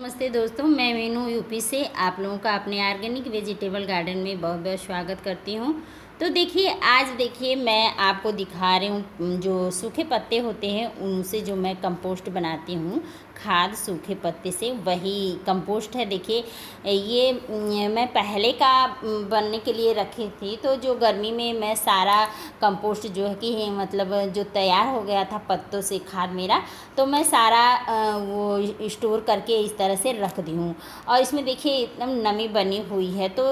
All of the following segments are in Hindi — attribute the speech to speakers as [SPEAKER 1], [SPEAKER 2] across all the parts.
[SPEAKER 1] नमस्ते दोस्तों, मैं मीनू यूपी से आप लोगों का अपने ऑर्गेनिक वेजिटेबल गार्डन में बहुत बहुत स्वागत करती हूँ। तो देखिए, आज देखिए मैं आपको दिखा रही हूँ जो सूखे पत्ते होते हैं उनसे जो मैं कंपोस्ट बनाती हूँ। खाद सूखे पत्ते से वही कंपोस्ट है। देखिए ये मैं पहले का बनने के लिए रखी थी, तो जो गर्मी में मैं सारा कंपोस्ट जो है कि मतलब जो तैयार हो गया था पत्तों से खाद मेरा, तो मैं सारा वो स्टोर करके इस तरह से रख दी हूँ। और इसमें देखिए एकदम नमी बनी हुई है। तो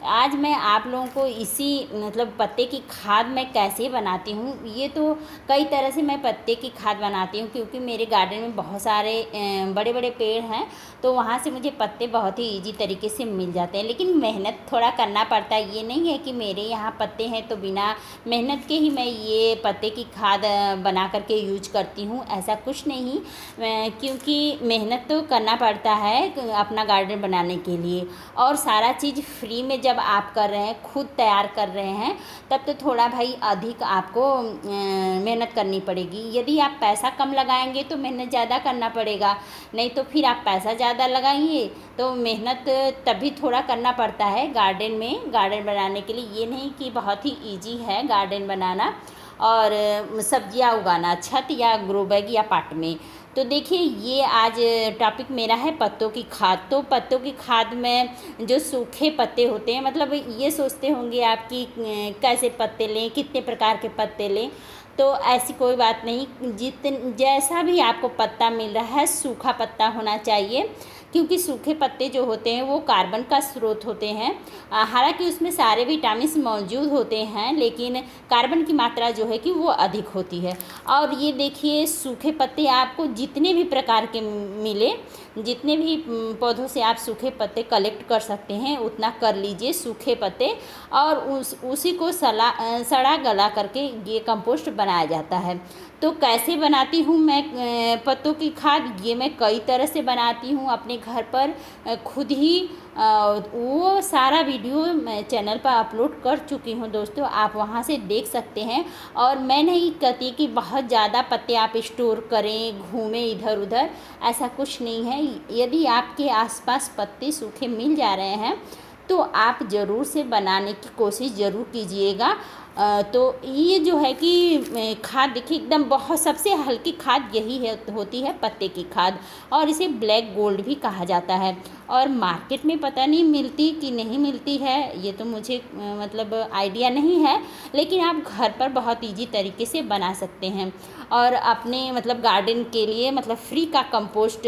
[SPEAKER 1] आज मैं आप लोगों को इसी मतलब पत्ते की खाद मैं कैसे बनाती हूँ, ये तो कई तरह से मैं पत्ते की खाद बनाती हूँ, क्योंकि मेरे गार्डन में बहुत सारे बड़े बड़े पेड़ हैं, तो वहाँ से मुझे पत्ते बहुत ही ईजी तरीके से मिल जाते हैं। लेकिन मेहनत थोड़ा करना पड़ता है। ये नहीं है कि मेरे यहाँ पत्ते हैं तो बिना मेहनत के ही मैं ये पत्ते की खाद बना करके यूज करती हूँ, ऐसा कुछ नहीं। क्योंकि मेहनत तो करना पड़ता है अपना गार्डन बनाने के लिए, और सारा चीज़ फ्री में जब आप कर रहे हैं, खुद तैयार कर रहे हैं, तब तो थोड़ा भाई अधिक आपको मेहनत करनी पड़ेगी। यदि आप पैसा कम लगाएंगे तो मेहनत ज़्यादा करना पड़ेगा, नहीं तो फिर आप पैसा ज़्यादा लगाइए तो मेहनत तभी थोड़ा करना पड़ता है गार्डन में। गार्डन बनाने के लिए ये नहीं कि बहुत ही ईजी है गार्डन बनाना और सब्जियां उगाना छत या ग्रो बैग या पाट में। तो देखिए, ये आज टॉपिक मेरा है पत्तों की खाद। तो पत्तों की खाद में जो सूखे पत्ते होते हैं, मतलब ये सोचते होंगे आप कि कैसे पत्ते लें, कितने प्रकार के पत्ते लें। तो ऐसी कोई बात नहीं, जैसा भी आपको पत्ता मिल रहा है सूखा पत्ता होना चाहिए, क्योंकि सूखे पत्ते जो होते हैं वो कार्बन का स्रोत होते हैं। हालांकि उसमें सारे विटामिन्स मौजूद होते हैं, लेकिन कार्बन की मात्रा जो है कि वो अधिक होती है। और ये देखिए, सूखे पत्ते आपको जितने भी प्रकार के मिले, जितने भी पौधों से आप सूखे पत्ते कलेक्ट कर सकते हैं उतना कर लीजिए सूखे पत्ते, और उसी को सड़ा गला करके ये कंपोस्ट बनाया जाता है। तो कैसे बनाती हूँ मैं पत्तों की खाद, ये मैं कई तरह से बनाती हूँ अपने घर पर खुद ही। वो सारा वीडियो मैं चैनल पर अपलोड कर चुकी हूँ दोस्तों, आप वहाँ से देख सकते हैं। और मैं नहीं कहती कि बहुत ज़्यादा पत्ते आप स्टोर करें, घूमें इधर उधर, ऐसा कुछ नहीं है। यदि आपके आसपास पत्ते सूखे मिल जा रहे हैं तो आप ज़रूर से बनाने की कोशिश ज़रूर कीजिएगा। तो ये जो है कि खाद देखिए एकदम बहुत सबसे हल्की खाद यही है, होती है पत्ते की खाद, और इसे ब्लैक गोल्ड भी कहा जाता है। और मार्केट में पता नहीं मिलती कि नहीं मिलती है, ये तो मुझे मतलब आइडिया नहीं है, लेकिन आप घर पर बहुत इजी तरीके से बना सकते हैं। और अपने मतलब गार्डन के लिए मतलब फ्री का कंपोस्ट,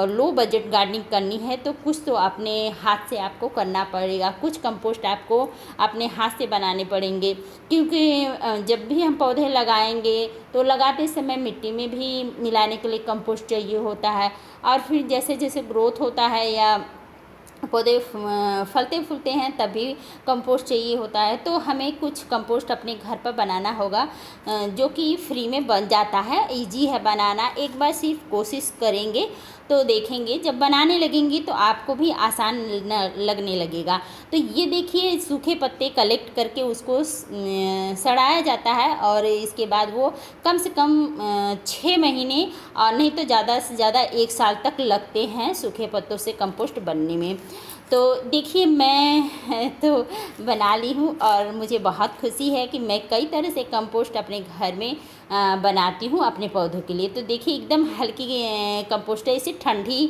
[SPEAKER 1] लो बजट गार्डनिंग करनी है तो कुछ तो अपने हाथ से आपको करना पड़ेगा, कुछ कंपोस्ट आपको अपने हाथ से बनाने पड़ेंगे। क्योंकि जब भी हम पौधे लगाएंगे तो लगाते समय मिट्टी में भी मिलाने के लिए कंपोस्ट चाहिए होता है, और फिर जैसे जैसे ग्रोथ होता है या पौधे फलते फूलते हैं तभी कंपोस्ट चाहिए होता है। तो हमें कुछ कंपोस्ट अपने घर पर बनाना होगा जो कि फ्री में बन जाता है, इजी है बनाना। एक बार सिर्फ कोशिश करेंगे तो देखेंगे, जब बनाने लगेंगी तो आपको भी आसान लगने लगेगा। तो ये देखिए, सूखे पत्ते कलेक्ट करके उसको सड़ाया जाता है, और इसके बाद वो कम से कम 6 महीने और नहीं तो ज़्यादा से ज़्यादा 1 साल तक लगते हैं सूखे पत्तों से कंपोस्ट बनने में। तो देखिए, मैं तो बना ली हूँ और मुझे बहुत खुशी है कि मैं कई तरह से कंपोस्ट अपने घर में बनाती हूँ अपने पौधों के लिए। तो देखिए, एकदम हल्की कंपोस्ट है, इसे ठंडी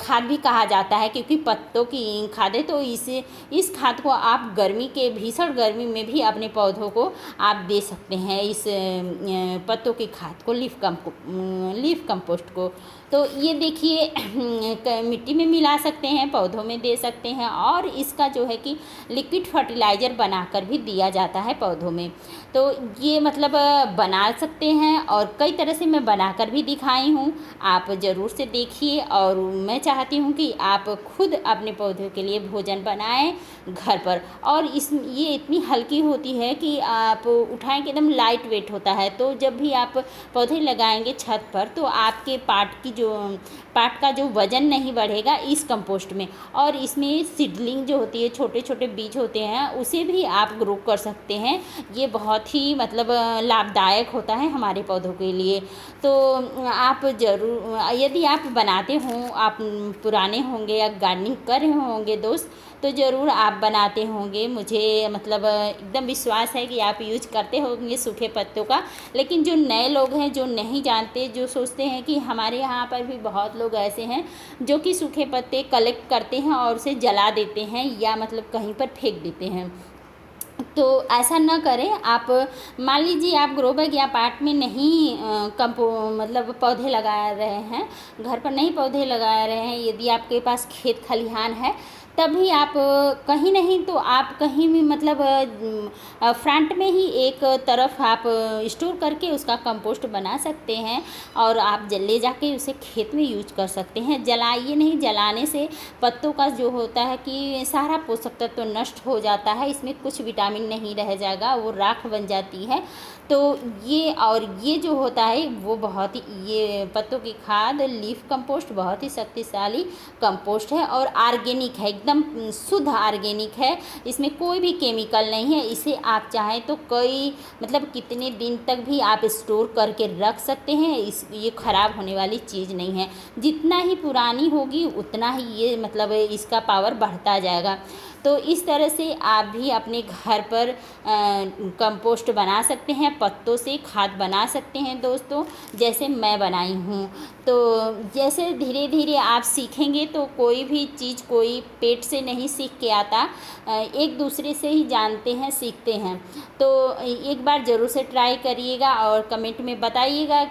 [SPEAKER 1] खाद भी कहा जाता है, क्योंकि पत्तों की खाद है। तो इस खाद को आप गर्मी के भीषण गर्मी में भी अपने पौधों को आप दे सकते हैं, इस पत्तों की खाद को, लीफ कंपोस्ट को। तो ये देखिए, मिट्टी में मिला सकते हैं, पौधों में दे सकते हैं, और इसका जो है कि लिक्विड फर्टिलाइज़र बनाकर भी दिया जाता है पौधों में। तो ये मतलब बना सकते हैं, और कई तरह से मैं बनाकर भी दिखाई हूँ, आप ज़रूर से देखिए। और मैं चाहती हूँ कि आप खुद अपने पौधों के लिए भोजन बनाएं घर पर। और ये इतनी हल्की होती है कि आप उठाएं कि एकदम लाइट वेट होता है। तो जब भी आप पौधे लगाएंगे छत पर तो आपके पाट का जो वज़न नहीं बढ़ेगा इस कंपोस्ट में। और इसमें सीडलिंग जो होती है, छोटे छोटे बीज होते हैं, उसे भी आप ग्रो कर सकते हैं। ये बहुत ही मतलब लाभदायक होता होता है हमारे पौधों के लिए। तो आप ज़रूर, यदि आप बनाते हो, आप पुराने होंगे या गार्डनिंग कर रहे होंगे दोस्त, तो ज़रूर आप बनाते होंगे, मुझे मतलब एकदम विश्वास है कि आप यूज करते होंगे सूखे पत्तों का। लेकिन जो नए लोग हैं, जो नहीं जानते, जो सोचते हैं कि हमारे यहाँ पर भी बहुत लोग ऐसे हैं जो कि सूखे पत्ते कलेक्ट करते हैं और उसे जला देते हैं या मतलब कहीं पर फेंक देते हैं। तो ऐसा न करें आप। मान लीजिए आप ग्रो बैग या पाट में नहीं मतलब पौधे लगा रहे हैं, घर पर नहीं पौधे लगा रहे हैं, यदि आपके पास खेत खलिहान है तभी आप कहीं नहीं तो आप कहीं भी मतलब फ्रंट में ही एक तरफ आप स्टोर करके उसका कंपोस्ट बना सकते हैं और आप ले जाके उसे खेत में यूज कर सकते हैं। जलाइए नहीं, जलाने से पत्तों का जो होता है कि सारा पोषक तत्व तो नष्ट हो जाता है, इसमें कुछ विटामिन नहीं रह जाएगा, वो राख बन जाती है। तो ये जो होता है वो बहुत ही, ये पत्तों की खाद लीफ कंपोस्ट बहुत ही शक्तिशाली कंपोस्ट है और ऑर्गेनिक है, एकदम शुद्ध ऑर्गेनिक है, इसमें कोई भी केमिकल नहीं है। इसे आप चाहें तो कई मतलब कितने दिन तक भी आप स्टोर करके रख सकते हैं, ये ख़राब होने वाली चीज़ नहीं है। जितना ही पुरानी होगी उतना ही ये मतलब इसका पावर बढ़ता जाएगा। तो इस तरह से आप भी अपने घर पर कंपोस्ट बना सकते हैं, पत्तों से खाद बना सकते हैं दोस्तों, जैसे मैं बनाई हूँ। तो जैसे धीरे धीरे आप सीखेंगे तो कोई भी चीज़ कोई पेट से नहीं सीख के आता, एक दूसरे से ही जानते हैं, सीखते हैं। तो एक बार ज़रूर से ट्राई करिएगा और कमेंट में बताइएगा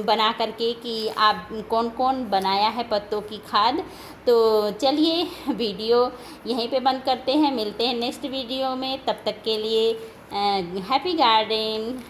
[SPEAKER 1] बना करके कि आप कौन कौन बनाया है पत्तों की खाद। तो चलिए वीडियो यहीं पे बंद करते हैं, मिलते हैं नेक्स्ट वीडियो में, तब तक के लिए हैप्पी गार्डन।